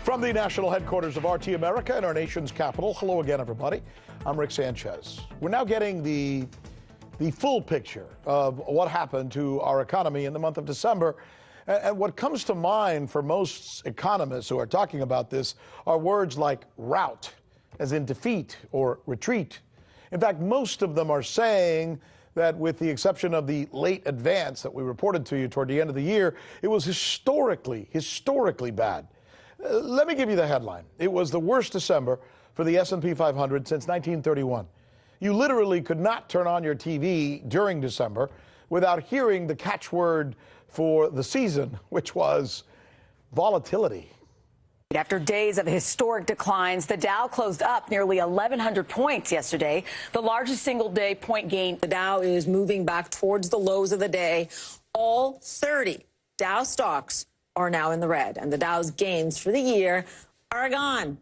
From the national headquarters of RT America in our nation's capital, hello again, everybody. I'm Rick Sanchez. We're now getting the full picture of what happened to our economy in the month of December. And what comes to mind for most economists who are talking about this are words like rout, as in defeat or retreat. In fact, most of them are saying that with the exception of the late advance that we reported to you toward the end of the year, it was historically bad. Let me give you the headline. It was the worst December for the S&P 500 since 1931. You literally could not turn on your TV during December without hearing the catchword for the season, which was volatility. After days of historic declines, the Dow closed up nearly 1,100 points yesterday, the largest single-day point gain. The Dow is moving back towards the lows of the day. All 30 Dow stocks are now in the red, and the Dow's gains for the year are gone.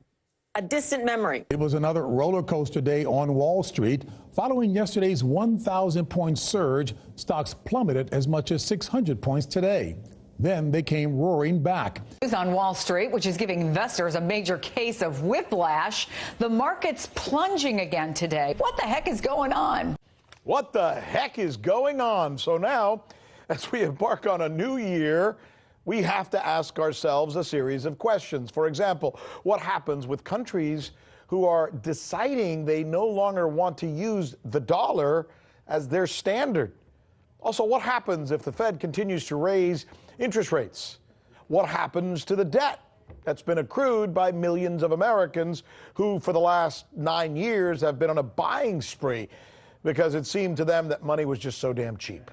A distant memory. It was another roller coaster day on Wall Street. Following yesterday's 1,000-point surge, stocks plummeted as much as 600 points today. Then they came roaring back. News on Wall Street, which is giving investors a major case of whiplash. The market's plunging again today. What the heck is going on? What the heck is going on? So now, as we embark on a new year, we have to ask ourselves a series of questions. For example, what happens with countries who are deciding they no longer want to use the dollar as their standard? Also, what happens if the Fed continues to raise interest rates? What happens to the debt that's been accrued by millions of Americans who, for the last 9 years, have been on a buying spree because it seemed to them that money was just so damn cheap?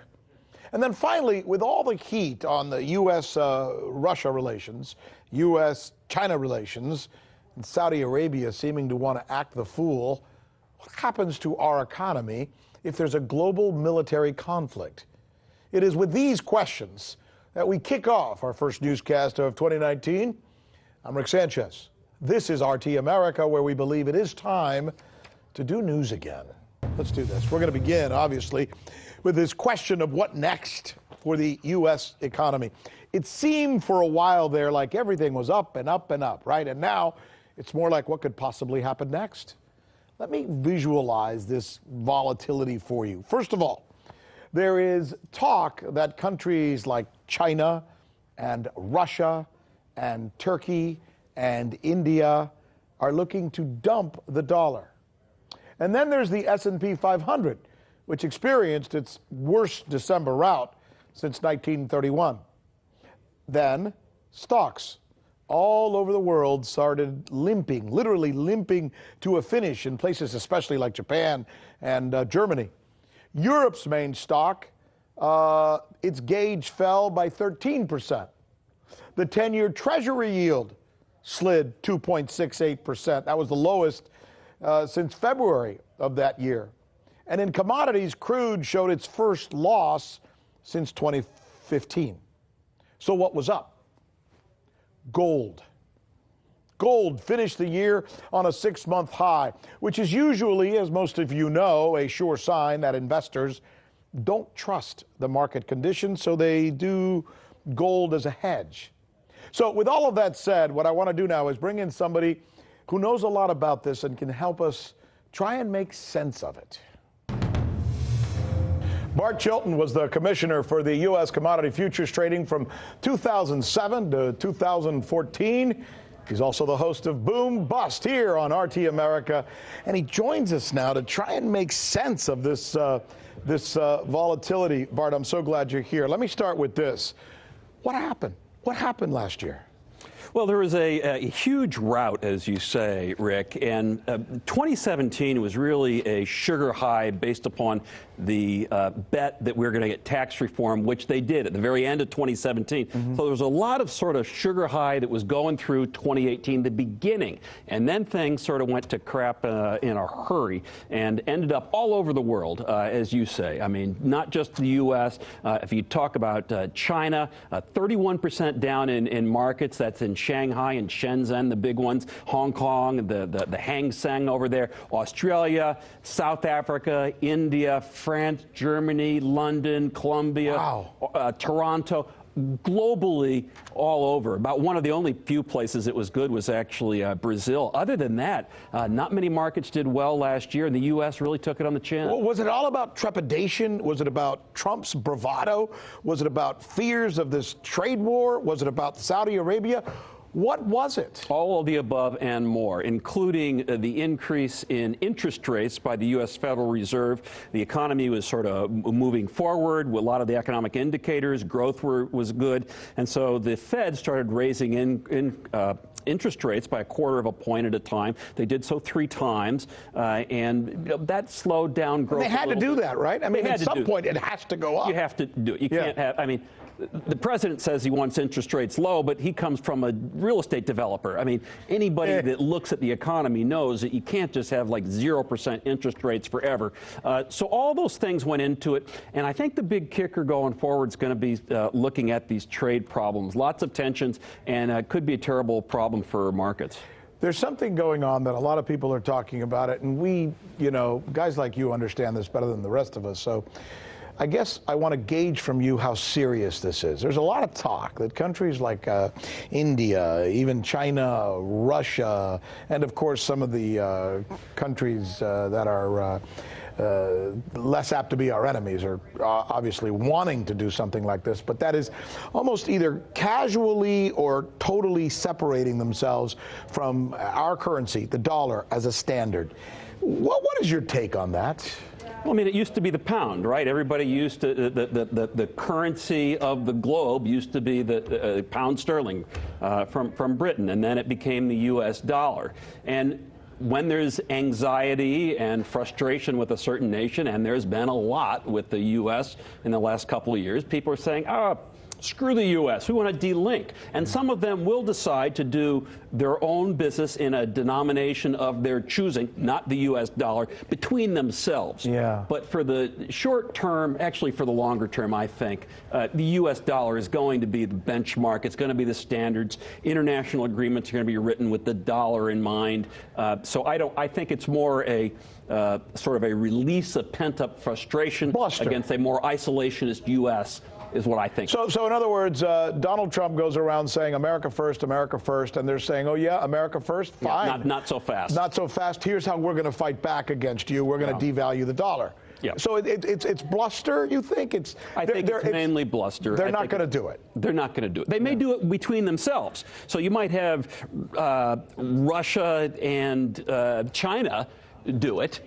And then finally, with all the heat on the U.S.-Russia relations, U.S.-China relations, and Saudi Arabia seeming to want to act the fool, what happens to our economy if there's a global military conflict? It is with these questions that we kick off our first newscast of 2019. I'm Rick Sanchez. This is RT America, where we believe it is time to do news again. Let's do this. We're going to begin, obviously, with this question of what next for the U.S. economy. It seemed for a while there like everything was up and up and up, right? And now it's more like what could possibly happen next. Let me visualize this volatility for you. First of all, there is talk that countries like China and Russia and Turkey and India are looking to dump the dollar. And then there's the S&P 500, which experienced its worst December rout since 1931. Then stocks all over the world started limping, literally limping to a finish in places especially like Japan and Germany. Europe's main stock, its gauge fell by 13%. The 10-year Treasury yield slid 2.68%. That was the lowest since February of that year. And in commodities, crude showed its first loss since 2015. So what was up? Gold. Gold finished the year on a 6-month high, which is usually, as most of you know, a sure sign that investors don't trust the market conditions, so they do gold as a hedge. So with all of that said, what I want to do now is bring in somebody who knows a lot about this and can help us try and make sense of it. Bart Chilton was the commissioner for the U.S. commodity futures trading from 2007 to 2014. He's also the host of Boom Bust here on RT America, and he joins us now to try and make sense of this volatility. Bart, I'm so glad you're here. Let me start with this. What happened? What happened last year? Well, there was a huge rout, as you say, Rick, and 2017 was really a sugar high based upon the bet that we were going to get tax reform, which they did at the very end of 2017. Mm-hmm. So there was a lot of sort of sugar high that was going through 2018, the beginning, and then things sort of went to crap in a hurry and ended up all over the world, as you say. I mean, not just the U.S. If you talk about China, 31% down in markets. That's in Shanghai and Shenzhen, the big ones, Hong Kong, the Hang Seng over there, Australia, South Africa, India, France, Germany, London, Colombia, wow. Toronto. globally all over. About one of the only few places it was good was actually Brazil. Other than that, not many markets did well last year, and the U.S. really took it on the chin. Well, was it all about trepidation? Was it about Trump's bravado? Was it about fears of this trade war? Was it about Saudi Arabia? What was it? All of the above and more, including the increase in interest rates by the U.S. Federal Reserve. The economy was sort of moving forward. A lot of the economic indicators, growth was good. And so the Fed started raising interest rates by 1/4 point at a time. They did so 3 times, and that slowed down growth. They had to do that, right? I mean, at some point, it has to go up. You have to do it. You can't have, I mean, the president says he wants interest rates low, but he comes from a real estate developer. I mean, anybody that looks at the economy knows that you can't just have like 0% interest rates forever. So all those things went into it, and I think the big kicker going forward is going to be looking at these trade problems. Lots of tensions, and could be a terrible problem for markets. There's something going on that a lot of people are talking about it, and we, you know, guys like you understand this better than the rest of us. So I guess I want to gauge from you how serious this is. There's a lot of talk that countries like India, even China, Russia, and of course some of the countries that are less apt to be our enemies are obviously wanting to do something like this, but that is almost either casually or totally separating themselves from our currency, the dollar, as a standard. What is your take on that? Well, I mean, it used to be the pound, right? Everybody used to, the currency of the globe used to be the pound sterling from Britain, and then it became the U.S. dollar. And when there's anxiety and frustration with a certain nation, and there's been a lot with the U.S. in the last couple of years, people are saying, screw the U.S., we want to delink. And some of them will decide to do their own business in a denomination of their choosing, not the U.S. dollar, between themselves. Yeah. But for the short term, actually for the longer term, I think, the U.S. dollar is going to be the benchmark. It's going to be the standards. International agreements are going to be written with the dollar in mind. So I think it's more a sort of a release of pent-up frustration against a more isolationist U.S., is what I think. So in other words, Donald Trump goes around saying America first, and they're saying, oh yeah, America first, fine. Yeah, not so fast. Not so fast. Here's how we're going to fight back against you. We're going to devalue the dollar. Yeah. So it's bluster, you think? I think it's mainly bluster. They're not going to do it. They're not going to do it. They may do it between themselves. So you might have Russia and China do it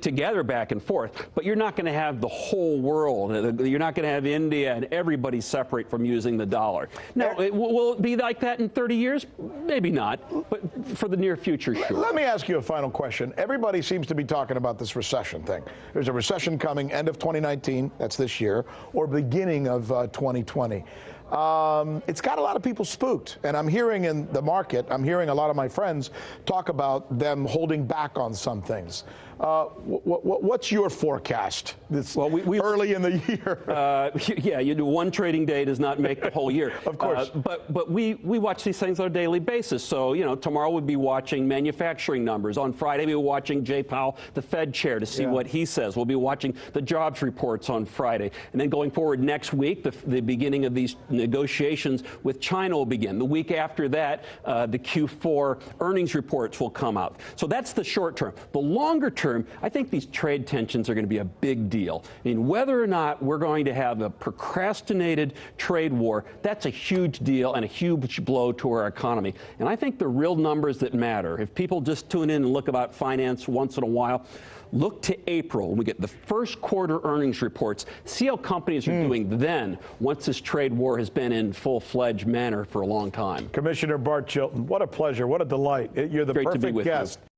together back and forth, but you're not going to have the whole world. You're not going to have India and everybody separate from using the dollar. Now, will it be like that in 30 years? Maybe not, but for the near future, sure. Let me ask you a final question. Everybody seems to be talking about this recession thing. There's a recession coming end of 2019, that's this year, or beginning of 2020. It's got a lot of people spooked, and I'm hearing in the market, I'm hearing a lot of my friends talk about them holding back on some things. What's your forecast this early in the year? Yeah, you do one trading day does not make the whole year. Of course. But we watch these things on a daily basis. So, you know, tomorrow we'll be watching manufacturing numbers. On Friday we'll be watching Jay Powell, the Fed chair, to see what he says. We'll be watching the jobs reports on Friday. And then going forward next week, the beginning of these negotiations with China will begin. The week after that, the Q4 earnings reports will come out. So that's the short term. The longer term, I think these trade tensions are going to be a big deal. I mean, whether or not we're going to have a procrastinated trade war, that's a huge deal and a huge blow to our economy. And I think the real numbers that matter, if people just tune in and look about finance once in a while, look to April when we get the first quarter earnings reports. See how companies are doing then, once this trade war has been in full-fledged manner for a long time. Commissioner Bart Chilton, what a pleasure, what a delight. You're the Great to be perfect with guest. you.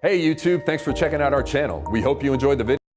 Hey YouTube, thanks for checking out our channel. We hope you enjoyed the video.